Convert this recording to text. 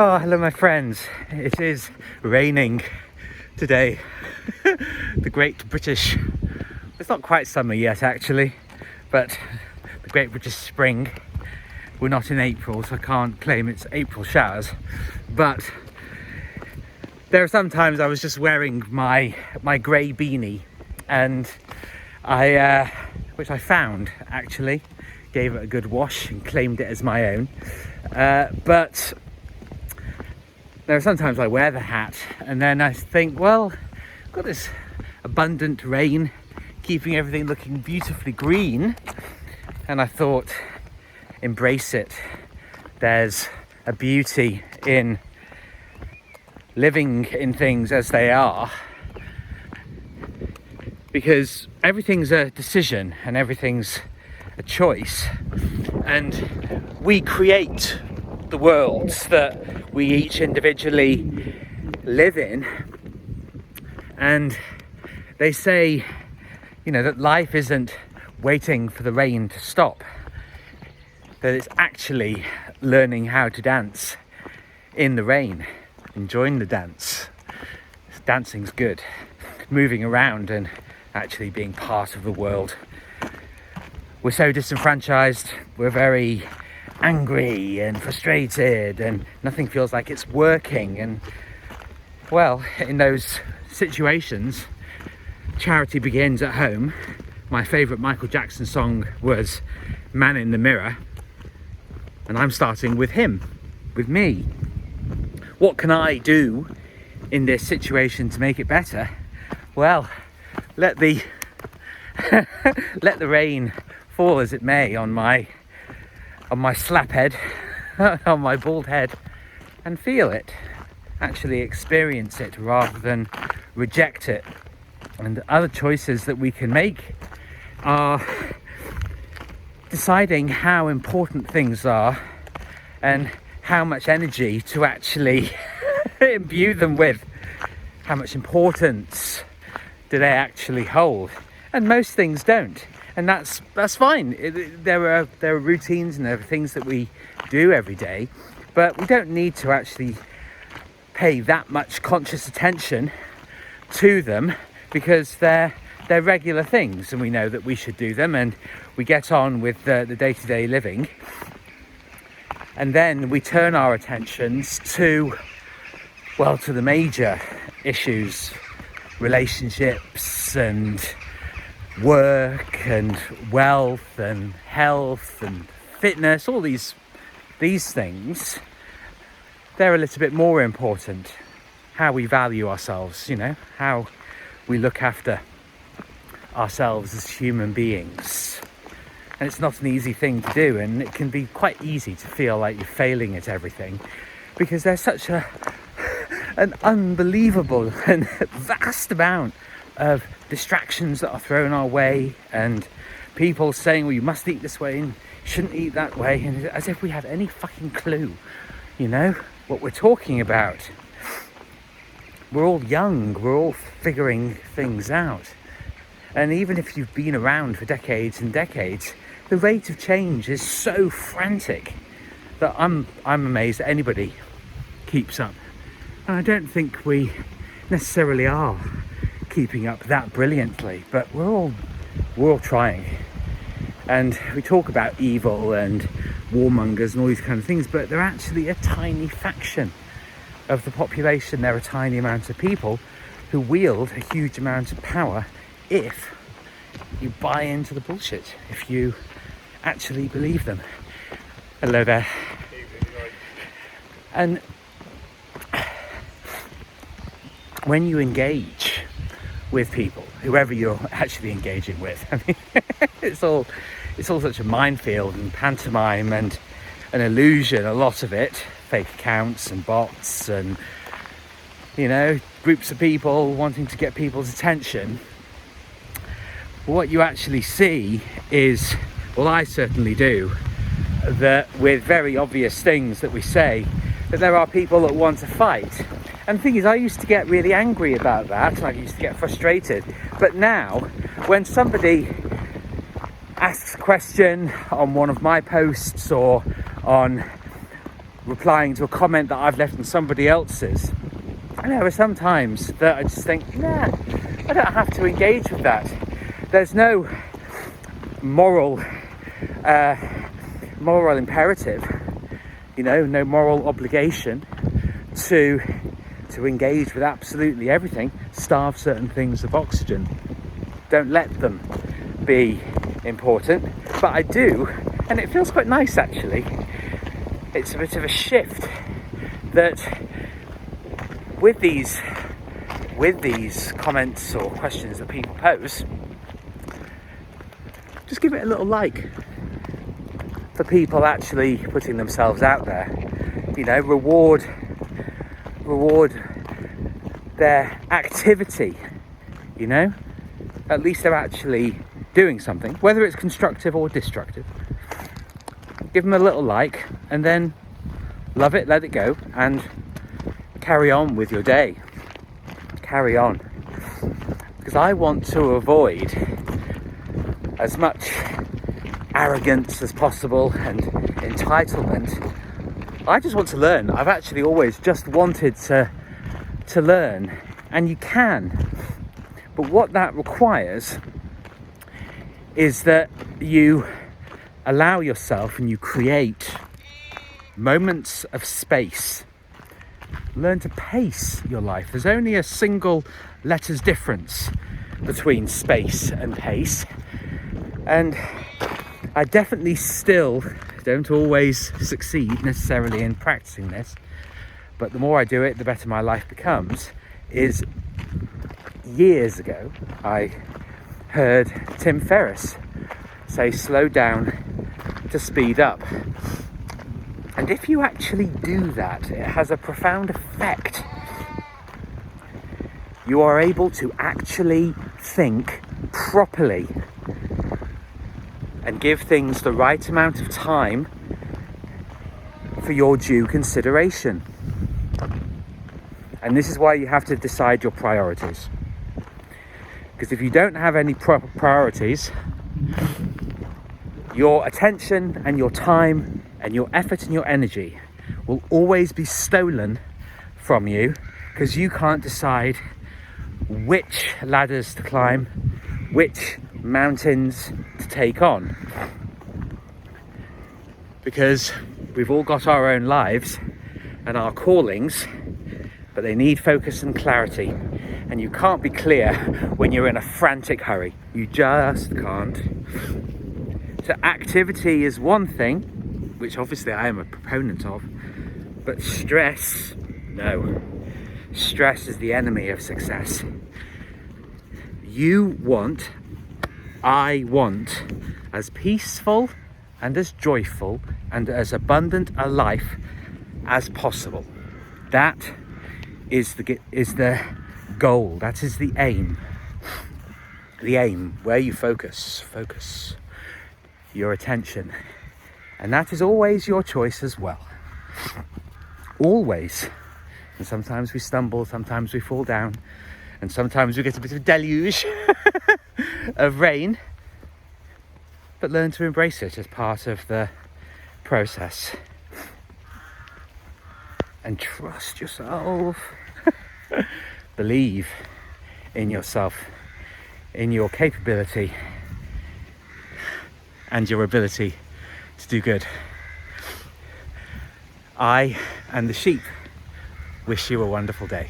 Oh, hello my friends. It is raining today. The Great British, it's not quite summer yet actually, but the Great British Spring. We're not in April, so I can't claim it's April showers, but there are some times I was just wearing my grey beanie, and which I found actually, gave it a good wash and claimed it as my own, but there are sometimes I wear the hat and then I think, well, I've got this abundant rain keeping everything looking beautifully green, and I thought, embrace it. There's a beauty in living in things as they are, because everything's a decision and everything's a choice, and we create the worlds that we each individually live in. And they say, you know, that life isn't waiting for the rain to stop, that it's actually learning how to dance in the rain, enjoying the dance. Dancing's good, moving around and actually being part of the world. We're so disenfranchised, we're very angry and frustrated, and nothing feels like it's working. And well, in those situations, charity begins at home. My favourite Michael Jackson song was Man in the Mirror, and I'm starting with him, with me. What can I do in this situation to make it better? Well, let the let the rain fall as it may on my slap head, on my bald head, and feel it, actually experience it rather than reject it. And other choices that we can make are deciding how important things are and how much energy to actually imbue them with. How much importance do they actually hold? And most things don't. And that's fine. There are routines and there are things that we do every day, but we don't need to actually pay that much conscious attention to them, because they're regular things and we know that we should do them, and we get on with the day-to-day living. And then we turn our attentions to the major issues, relationships and work and wealth and health and fitness. All these things, they're a little bit more important. How we value ourselves, you know, how we look after ourselves as human beings. And it's not an easy thing to do, and it can be quite easy to feel like you're failing at everything, because there's such an unbelievable and vast amount of distractions that are thrown our way, and people saying, well, you must eat this way and you shouldn't eat that way, and as if we have any fucking clue, you know, what we're talking about. We're all young, we're all figuring things out, and even if you've been around for decades and decades, the rate of change is so frantic that I'm amazed that anybody keeps up. And I don't think we necessarily are keeping up that brilliantly, but we're all trying. And we talk about evil and warmongers and all these kind of things, but they're actually a tiny faction of the population. They're a tiny amount of people who wield a huge amount of power if you buy into the bullshit, if you actually believe them. Hello there. And when you engage with people, whoever you're actually engaging with, I mean, it's all such a minefield and pantomime and an illusion, a lot of it, fake accounts and bots and, you know, groups of people wanting to get people's attention. What you actually see is, well, I certainly do, that with very obvious things that we say, that there are people that want to fight. And the thing is, I used to get really angry about that, and I used to get frustrated. But now, when somebody asks a question on one of my posts or on replying to a comment that I've left on somebody else's. And there are some times that I just think, nah, I don't have to engage with that. There's no moral imperative, no moral obligation to engage with absolutely everything. Starve certain things of oxygen. Don't let them be important. But I do, and it feels quite nice actually. It's a bit of a shift that with these comments or questions that people pose, just give it a little like for people actually putting themselves out there. Reward their activity. At least they're actually doing something, whether it's constructive or destructive. Give them a little like, and then love it, let it go, and carry on with your day. Carry on. Because I want to avoid as much arrogance as possible and entitlement. I just want to learn. I've actually always just wanted to learn, and you can. But what that requires is that you allow yourself and you create moments of space. Learn to pace your life. There's only a single letter's difference between space and pace. And I definitely still don't always succeed necessarily in practicing this. But the more I do it, the better my life becomes. Is years ago, I heard Tim Ferriss say, slow down to speed up. And if you actually do that, it has a profound effect. You are able to actually think properly and give things the right amount of time for your due consideration. And this is why you have to decide your priorities. Because if you don't have any proper priorities, your attention and your time and your effort and your energy will always be stolen from you, because you can't decide which ladders to climb, which mountains to take on. Because we've all got our own lives and our callings, but they need focus and clarity. And you can't be clear when you're in a frantic hurry. You just can't. So activity is one thing, which obviously I am a proponent of, but stress, no. Stress is the enemy of success. I want as peaceful and as joyful and as abundant a life as possible. That is the goal. That is the aim. The aim, where you focus your attention. And that is always your choice as well. Always. And sometimes we stumble, sometimes we fall down, and sometimes we get a bit of a deluge of rain. But learn to embrace it as part of the process. And trust yourself. Believe in yourself, in your capability, and your ability to do good. I and the sheep wish you a wonderful day.